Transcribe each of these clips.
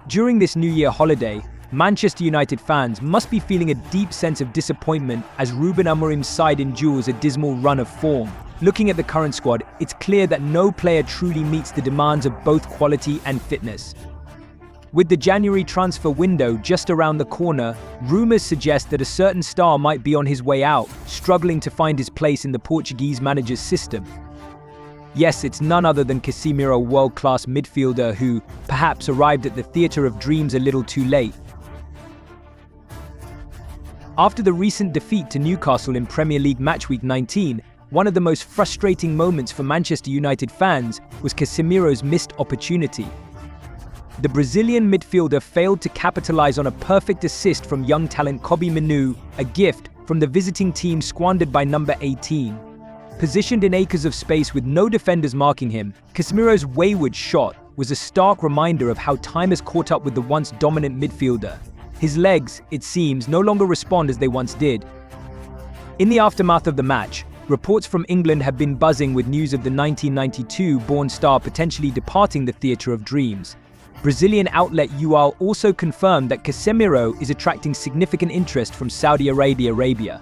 During this New Year holiday, Manchester United fans must be feeling a deep sense of disappointment as Ruben Amorim's side endures a dismal run of form. Looking at the current squad, it's clear that no player truly meets the demands of both quality and fitness. With the January transfer window just around the corner, rumors suggest that a certain star might be on his way out, struggling to find his place in the Portuguese manager's system. Yes, it's none other than Casemiro, world-class midfielder who perhaps arrived at the theatre of dreams a little too late. After the recent defeat to Newcastle in Premier League Matchweek 19, one of the most frustrating moments for Manchester United fans was Casemiro's missed opportunity. The Brazilian midfielder failed to capitalize on a perfect assist from young talent Kobbie Mainoo, a gift from the visiting team squandered by number 18. Positioned in acres of space with no defenders marking him, Casemiro's wayward shot was a stark reminder of how time has caught up with the once dominant midfielder. His legs, it seems, no longer respond as they once did. In the aftermath of the match, reports from England have been buzzing with news of the 1992-born star potentially departing the theatre of dreams. Brazilian outlet UOL also confirmed that Casemiro is attracting significant interest from Saudi Arabia.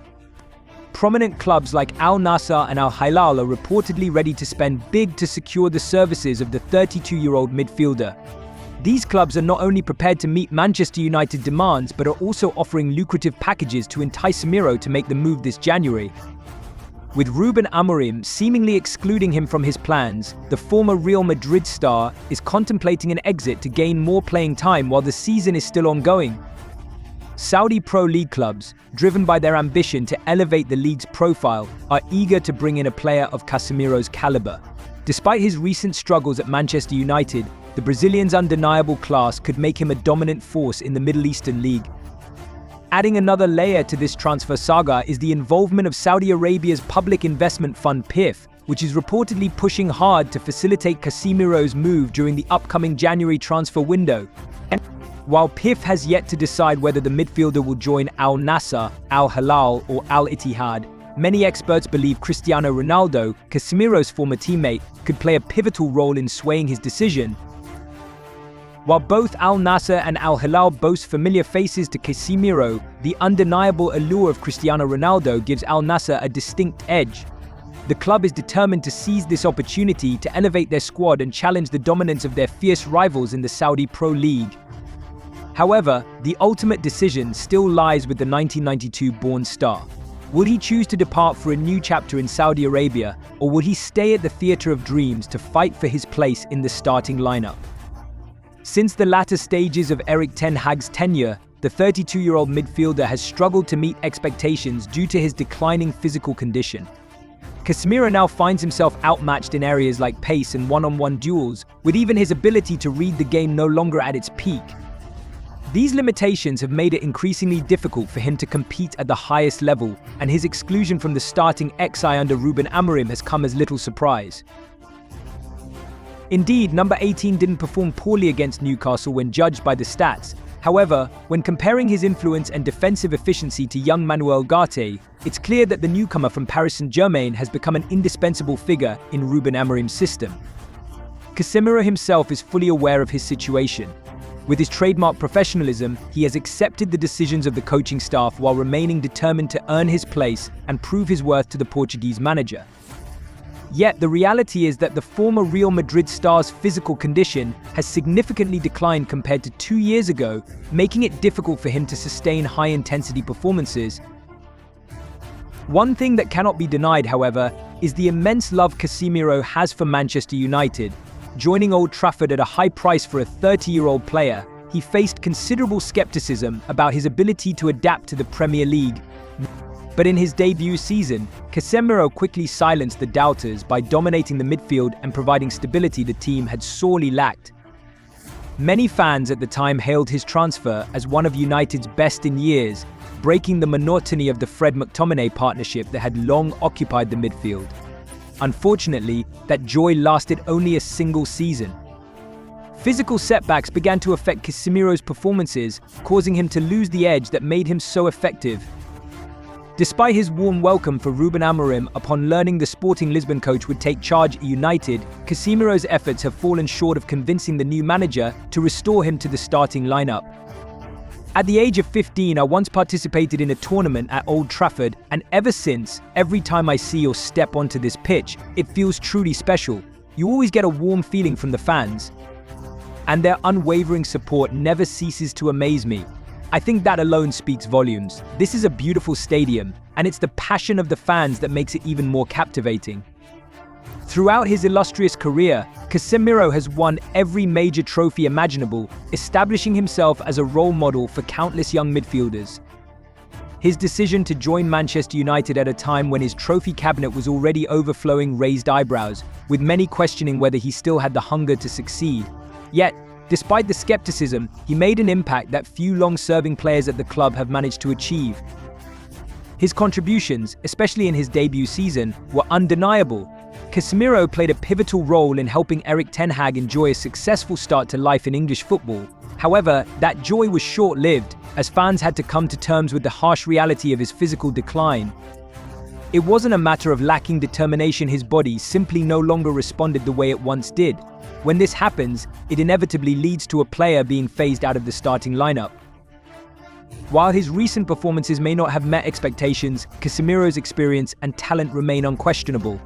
Prominent clubs like Al Nassr and Al Hilal are reportedly ready to spend big to secure the services of the 32-year-old midfielder. These clubs are not only prepared to meet Manchester United demands, but are also offering lucrative packages to entice Casemiro to make the move this January. With Ruben Amorim seemingly excluding him from his plans, the former Real Madrid star is contemplating an exit to gain more playing time while the season is still ongoing. Saudi Pro League clubs, driven by their ambition to elevate the league's profile, are eager to bring in a player of Casemiro's caliber. Despite his recent struggles at Manchester United, the Brazilian's undeniable class could make him a dominant force in the Middle Eastern League. Adding another layer to this transfer saga is the involvement of Saudi Arabia's public investment fund PIF, which is reportedly pushing hard to facilitate Casemiro's move during the upcoming January transfer window. While PIF has yet to decide whether the midfielder will join Al Nassr, Al Hilal, or Al Ittihad, many experts believe Cristiano Ronaldo, Casemiro's former teammate, could play a pivotal role in swaying his decision. While both Al Nassr and Al Hilal boast familiar faces to Casemiro, the undeniable allure of Cristiano Ronaldo gives Al Nassr a distinct edge. The club is determined to seize this opportunity to elevate their squad and challenge the dominance of their fierce rivals in the Saudi Pro League. However, the ultimate decision still lies with the 1992-born star. Will he choose to depart for a new chapter in Saudi Arabia, or will he stay at the theatre of dreams to fight for his place in the starting lineup? Since the latter stages of Erik ten Hag's tenure, the 32-year-old midfielder has struggled to meet expectations due to his declining physical condition. Casemiro now finds himself outmatched in areas like pace and one-on-one duels, with even his ability to read the game no longer at its peak. These limitations have made it increasingly difficult for him to compete at the highest level, and his exclusion from the starting XI under Ruben Amorim has come as little surprise. Indeed, number 18 didn't perform poorly against Newcastle when judged by the stats. However, when comparing his influence and defensive efficiency to young Manuel Ugarte, it's clear that the newcomer from Paris Saint-Germain has become an indispensable figure in Ruben Amorim's system. Casemiro himself is fully aware of his situation. With his trademark professionalism, he has accepted the decisions of the coaching staff while remaining determined to earn his place and prove his worth to the Portuguese manager. Yet the reality is that the former Real Madrid star's physical condition has significantly declined compared to 2 years ago, making it difficult for him to sustain high-intensity performances. One thing that cannot be denied, however, is the immense love Casemiro has for Manchester United. Joining Old Trafford at a high price for a 30-year-old player, he faced considerable skepticism about his ability to adapt to the Premier League. But in his debut season, Casemiro quickly silenced the doubters by dominating the midfield and providing stability the team had sorely lacked. Many fans at the time hailed his transfer as one of United's best in years, breaking the monotony of the Fred McTominay partnership that had long occupied the midfield. Unfortunately, that joy lasted only a single season. Physical setbacks began to affect Casemiro's performances, causing him to lose the edge that made him so effective. Despite his warm welcome for Ruben Amorim upon learning the Sporting Lisbon coach would take charge at United, Casemiro's efforts have fallen short of convincing the new manager to restore him to the starting lineup. At the age of 15, I once participated in a tournament at Old Trafford, and ever since, every time I see or step onto this pitch, it feels truly special. You always get a warm feeling from the fans, and their unwavering support never ceases to amaze me. I think that alone speaks volumes. This is a beautiful stadium, and it's the passion of the fans that makes it even more captivating. Throughout his illustrious career, Casemiro has won every major trophy imaginable, establishing himself as a role model for countless young midfielders. His decision to join Manchester United at a time when his trophy cabinet was already overflowing raised eyebrows, with many questioning whether he still had the hunger to succeed. Yet, despite the skepticism, he made an impact that few long-serving players at the club have managed to achieve. His contributions, especially in his debut season, were undeniable. Casemiro played a pivotal role in helping Erik ten Hag enjoy a successful start to life in English football. However, that joy was short-lived, as fans had to come to terms with the harsh reality of his physical decline. It wasn't a matter of lacking determination, his body simply no longer responded the way it once did. When this happens, it inevitably leads to a player being phased out of the starting lineup. While his recent performances may not have met expectations, Casemiro's experience and talent remain unquestionable.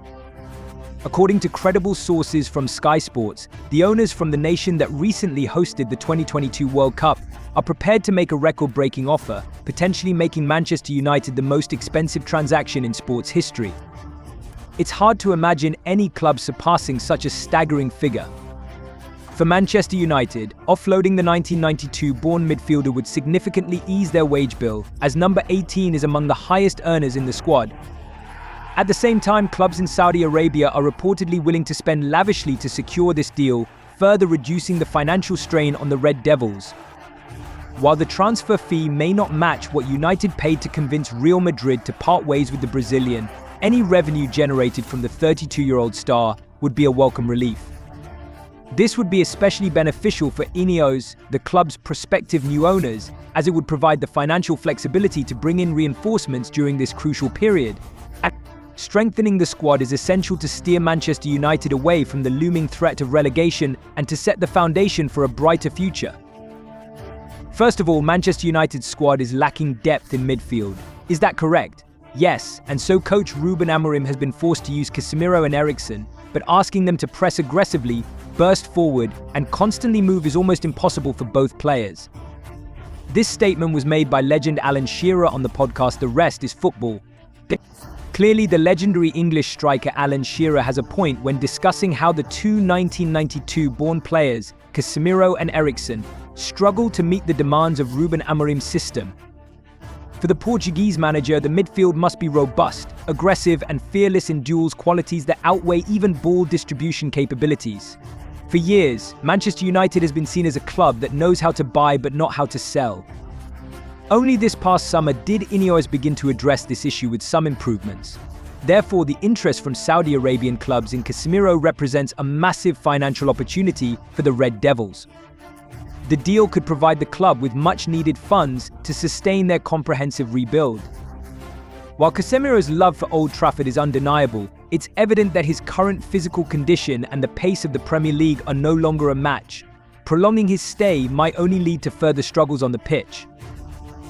According to credible sources from Sky Sports, the owners from the nation that recently hosted the 2022 World Cup are prepared to make a record-breaking offer, potentially making Manchester United the most expensive transaction in sports history. It's hard to imagine any club surpassing such a staggering figure. For Manchester United, offloading the 1992-born midfielder would significantly ease their wage bill, as number 18 is among the highest earners in the squad. At the same time, clubs in Saudi Arabia are reportedly willing to spend lavishly to secure this deal, further reducing the financial strain on the Red Devils. While the transfer fee may not match what United paid to convince Real Madrid to part ways with the Brazilian, any revenue generated from the 32-year-old star would be a welcome relief. This would be especially beneficial for Ineos, the club's prospective new owners, as it would provide the financial flexibility to bring in reinforcements during this crucial period. Strengthening the squad is essential to steer Manchester United away from the looming threat of relegation and to set the foundation for a brighter future. First of all, Manchester United's squad is lacking depth in midfield. Is that correct? Yes, and so coach Ruben Amorim has been forced to use Casemiro and Eriksen, but asking them to press aggressively, burst forward, and constantly move is almost impossible for both players. This statement was made by legend Alan Shearer on the podcast The Rest is Football. Clearly, the legendary English striker Alan Shearer has a point when discussing how the two 1992-born players, Casemiro and Eriksen, struggle to meet the demands of Ruben Amorim's system. For the Portuguese manager, the midfield must be robust, aggressive, and fearless in duels, qualities that outweigh even ball distribution capabilities. For years, Manchester United has been seen as a club that knows how to buy but not how to sell. Only this past summer did Ineos begin to address this issue with some improvements. Therefore, the interest from Saudi Arabian clubs in Casemiro represents a massive financial opportunity for the Red Devils. The deal could provide the club with much-needed funds to sustain their comprehensive rebuild. While Casemiro's love for Old Trafford is undeniable, it's evident that his current physical condition and the pace of the Premier League are no longer a match. Prolonging his stay might only lead to further struggles on the pitch.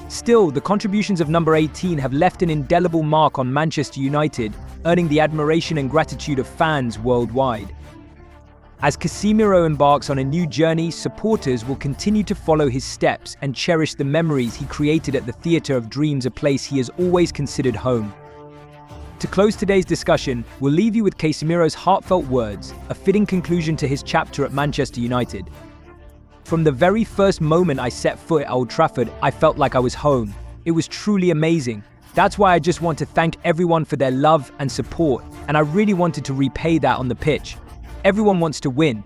Still, the contributions of number 18 have left an indelible mark on Manchester United, earning the admiration and gratitude of fans worldwide. As Casemiro embarks on a new journey, supporters will continue to follow his steps and cherish the memories he created at the Theatre of Dreams, a place he has always considered home. To close today's discussion, we'll leave you with Casemiro's heartfelt words, a fitting conclusion to his chapter at Manchester United. From the very first moment I set foot at Old Trafford, I felt like I was home. It was truly amazing. That's why I just want to thank everyone for their love and support, and I really wanted to repay that on the pitch. Everyone wants to win.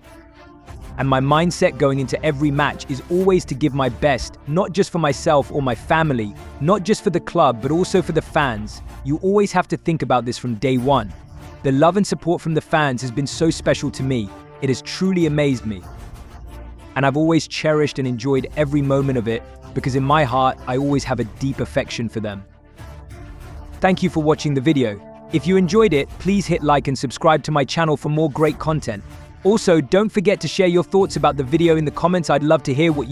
And my mindset going into every match is always to give my best, not just for myself or my family, not just for the club, but also for the fans. You always have to think about this from day one. The love and support from the fans has been so special to me. It has truly amazed me. And I've always cherished and enjoyed every moment of it, because in my heart, I always have a deep affection for them. Thank you for watching the video. If you enjoyed it, please hit like and subscribe to my channel for more great content. Also, don't forget to share your thoughts about the video in the comments. I'd love to hear what you